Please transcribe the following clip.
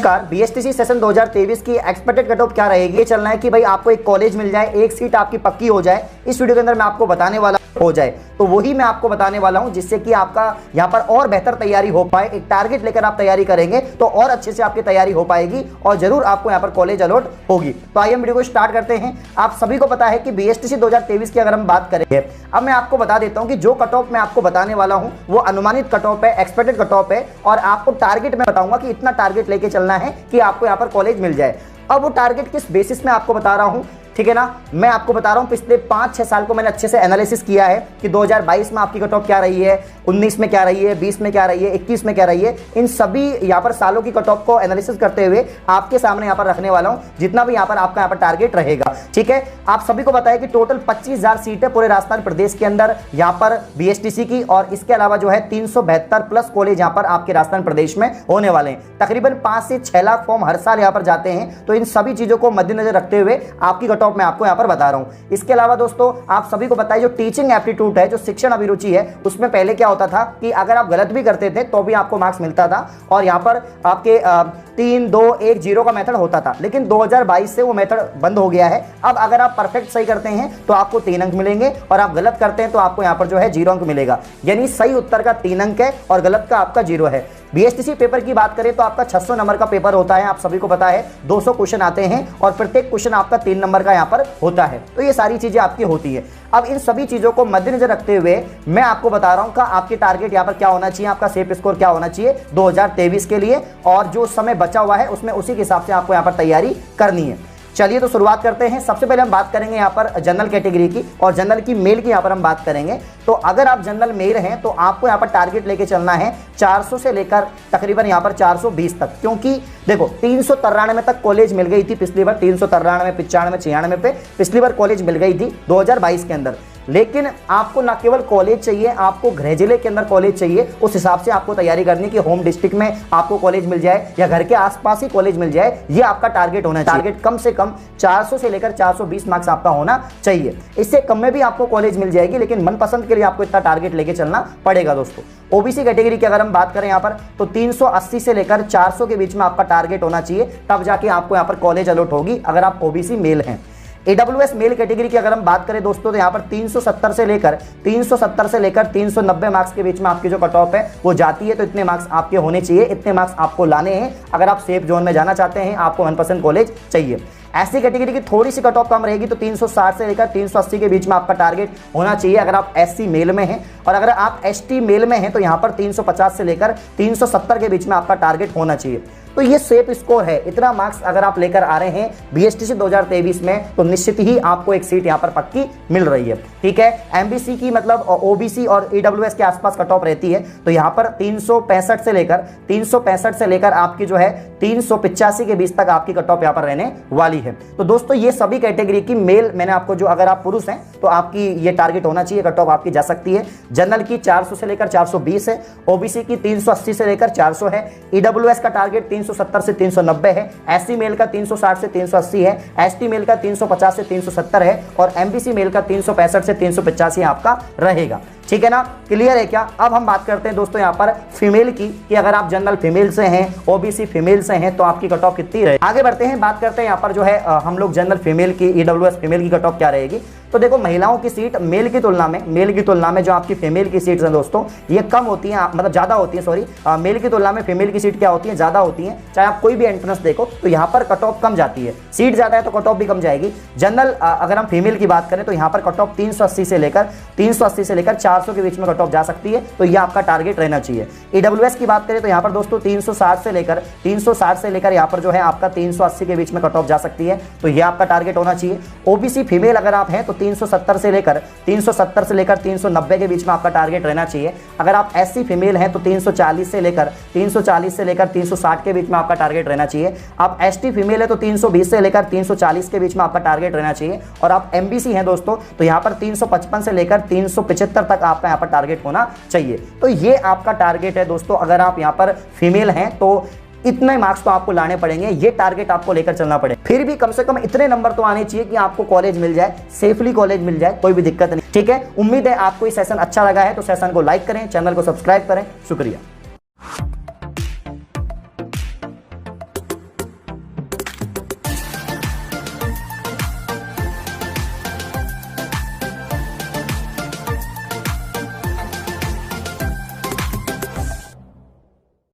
नमस्कार। BSTC session 2023 की expected cut off क्या रहेगी, ये चलना है कि भाई आपको एक कॉलेज मिल जाए, एक सीट आपकी पक्की हो जाए। इस वीडियो के अंदर मैं आपको बताने वाला हो जाए तो वही मैं आपको बताने वाला हूं, जिससे कि आपका यहां पर और बेहतर तैयारी हो पाए। एक टारगेट लेकर आप तैयारी करेंगे तो और अच्छे से आपकी तैयारी हो पाएगी और जरूर आपको यहां पर कॉलेज अलॉट होगी। तो आइए हम वीडियो को स्टार्ट करते हैं। आप सभी को पता है कि बीएसटीसी 2023 की अगर हम बात करेंगे, अब मैं आपको बता देता हूं कि जो कट ऑफ मैं आपको बताने वाला हूं वो अनुमानित कट ऑफ है, एक्सपेक्टेड कट ऑफ है, और आपको टारगेट मैं बताऊंगा कि इतना टारगेट लेके चलना है कि आपको यहां पर कॉलेज मिल जाए। अब वो टारगेट किस बेसिस में आपको बता रहा हूं, ठीक है ना, मैं आपको बता रहा हूं पिछले 5-6 साल को मैंने अच्छे से एनालिसिस किया है कि 2022 में आपकी कट ऑफ क्या रही है, 19 में क्या रही है, 20 में क्या रही है, 21 में क्या रही है। इन सभी यहां पर सालों की कट ऑफ को एनालिसिस करते हुए आपके सामने यहां पर रखने वाला हूं, जितना भी यहां पर आपका यहां पर टारगेट रहेगा। ठीक है, आप सभी को पता है कि टोटल 25,000 सीट है पूरे राजस्थान प्रदेश के अंदर यहां पर बीएसटीसी की, और इसके अलावा जो है 372 प्लस कॉलेज यहां पर आपके राजस्थान प्रदेश में होने वाले हैं। तकरीबन 5 से 6 लाख फॉर्म हर साल यहां पर जाते हैं। तो इन सभी चीजों को मद्देनजर रखते हुए आपकी कट ऑफ मैं आपको यहां पर बता रहा हूं। इसके अलावा दोस्तों आप सभी को पता है जो टीचिंग एप्टीट्यूड है, जो शिक्षण अभिरुचि है, उसमें पहले क्या होता था कि अगर आप गलत भी करते थे तो भी आपको मार्क्स मिलता था, और यहां पर आपके 3, 2, 1, 0 का मेथड होता था। लेकिन 2022 से वो मेथड बंद हो गया है। अब अगर आप परफेक्ट सही करते हैं तो आपको 3 अंक मिलेंगे, और आप गलत करते हैं तो आपको यहां पर जो है 0 अंक मिलेगा। यानी सही उत्तर का 3 अंक है और गलत का आपका 0 है। बीएसटीसी पेपर की बात करें तो आपका 600 नंबर का पेपर होता है, आप सभी को पता है। 200 क्वेश्चन आते हैं और प्रत्येक क्वेश्चन आपका 3 नंबर का यहां पर होता है। तो ये सारी चीजें आपकी होती है। अब इन सभी चीजों को मद्देनजर रखते हुए मैं आपको बता रहा हूं कि आपके टारगेट यहां पर क्या होना चाहिए, आपका सेफ स्कोर क्या होना चाहिए 2023 के लिए, और जो समय बचा हुआ है उसमें उसी के हिसाब से आपको यहां पर तैयारी करनी है। चलिए तो शुरुआत करते हैं। सबसे पहले हम बात करेंगे यहाँ पर जनरल कैटेगरी की, और जनरल की मेल की यहाँ पर हम बात करेंगे। तो अगर आप जनरल मेल हैं तो आपको यहाँ पर टारगेट लेके चलना है 400 से लेकर तकरीबन यहाँ पर 420 तक, क्योंकि देखो 393 तक कॉलेज मिल गई थी पिछली बार, 393, 95, 96 पे पिछली बार कॉलेज मिल गई थी 2022 के अंदर। लेकिन आपको ना केवल कॉलेज चाहिए, आपको गृह जिले के अंदर कॉलेज चाहिए। उस हिसाब से आपको तैयारी करनी कि होम डिस्ट्रिक्ट में आपको कॉलेज मिल जाए या घर के आसपास ही कॉलेज मिल जाए। ये आपका टारगेट होना चाहिए। टारगेट कम से कम 400 से लेकर 420 मार्क्स आपका होना चाहिए। इससे कम में भी आपको कॉलेज मिल जाएगी, लेकिन मनपसंद के लिए आपको इतना टारगेट लेके चलना पड़ेगा दोस्तों। ओबीसी कैटेगरी की अगर हम बात करें यहाँ पर तो 380 से लेकर 400 के बीच में आपका टारगेट होना चाहिए, तब जाके आपको यहाँ पर कॉलेज अलॉट होगी अगर आप ओबीसी मेल हैं। AWS मेल कैटेगरी की अगर हम बात करें दोस्तों तो यहाँ पर 370 से लेकर 390 मार्क्स के बीच में आपकी जो कट ऑफ है वो जाती है। तो इतने मार्क्स आपके होने चाहिए, इतने मार्क्स आपको लाने हैं अगर आप सेफ जोन में जाना चाहते हैं, आपको मनपसंद कॉलेज चाहिए। ऐसी कैटेगरी की थोड़ी सी कट ऑफ कम रहेगी तो 360 से लेकर 380 के बीच में आपका टारगेट होना चाहिए अगर आप SC मेल में हैं, और अगर आप ST मेल में हैं तो यहाँ पर 350 से लेकर 370 के बीच में आपका टारगेट होना चाहिए। तो ये सेफ स्कोर है। इतना मार्क्स अगर आप लेकर आ रहे हैं बीएसटीसी 2023 में तो निश्चित ही आपको एक सीट यहाँ पर पक्की मिल रही है। ठीक है, एमबीसी की मतलब ओबीसी और ईडब्ल्यूएस के आसपास कट ऑफ रहती है। तो यहाँ पर 365 से लेकर आपकी जो है 385 के बीच तक आपकी कट ऑफ यहाँ पर रहने वाली है। तो दोस्तों ये सभी कैटेगरी की मेल मैंने आपको, जो अगर आप पुरुष हैं तो आपकी ये टारगेट होना चाहिए, कट ऑफ आपकी जा सकती है। जनरल की 400 से लेकर 420 है, ओबीसी की 380 से लेकर 400 है, ईडब्ल्यूएस का टारगेट 370 से 390 है, एससी मेल का 360 से 380 है, एसटी मेल का 350 से 370 है, और एमबीसी मेल का 365 से 385 आपका रहेगा। ठीक है ना, क्लियर है क्या? अब हम बात करते हैं दोस्तों यहाँ पर फीमेल की, कि अगर आप जनरल फीमेल से हैं, ओबीसी फीमेल से हैं तो आपकी कट ऑफ कितनी रहेगी। आगे बढ़ते हैं, बात करते हैं यहाँ पर जो है हम लोग जनरल फीमेल की, ईडब्ल्यूएस फीमेल की कट ऑफ क्या रहेगी। तो देखो महिलाओं की सीट मेल की तुलना में जो आपकी फीमेल की सीट्स हैं दोस्तों ये कम होती हैं, मतलब ज्यादा होती है, सॉरी, मेल की तुलना में फीमेल की सीट क्या होती है, ज्यादा होती है। चाहे आप कोई भी एंट्रेंस देखो तो यहाँ पर कट ऑफ कम जाती है, सीट ज्यादा है तो कट ऑफ भी कम जाएगी। जनरल अगर हम फीमेल की बात करें तो यहाँ पर कट ऑफ 380 से लेकर 400 के बीच में कट ऑफ जा सकती है। तो यह आपका टारगेट रहना चाहिए। ईडब्ल्यूएस की बात करें तो यहाँ पर दोस्तों 360 से लेकर यहाँ पर जो है आपका 380 के बीच में कट ऑफ जा सकती है। तो यह आपका टारगेट होना चाहिए। ओबीसी फीमेल अगर आप हैं तो 370 से लेकर 390 के बीच में आपका टारगेट रहना चाहिए। अगर आप एससी फीमेल हैं तो 340 से लेकर 360 के बीच में आपका टारगेट रहना चाहिए। आप एसटी फीमेल है तो 320 से लेकर 340 के बीच में आपका टारगेट रहना चाहिए। और आप एमबीसी हैं दोस्तों तो यहाँ पर 355 से लेकर 375 तक आपका यहाँ पर टारगेट होना चाहिए। तो ये आपका टारगेट है दोस्तों। अगर आप यहाँ पर फीमेल हैं तो इतने मार्क्स तो आपको लाने पड़ेंगे, ये टारगेट आपको लेकर चलना पड़ेगा। फिर भी कम से कम इतने नंबर तो आने चाहिए कि आपको कॉलेज मिल जाए, सेफली कॉलेज मिल जाए, कोई भी दिक्कत नहीं। ठीक है, उम्मीद है आपको ये सेशन अच्छा लगा है तो सेशन को लाइक करें, चैनल को सब्सक्राइब करें। शुक्रिया।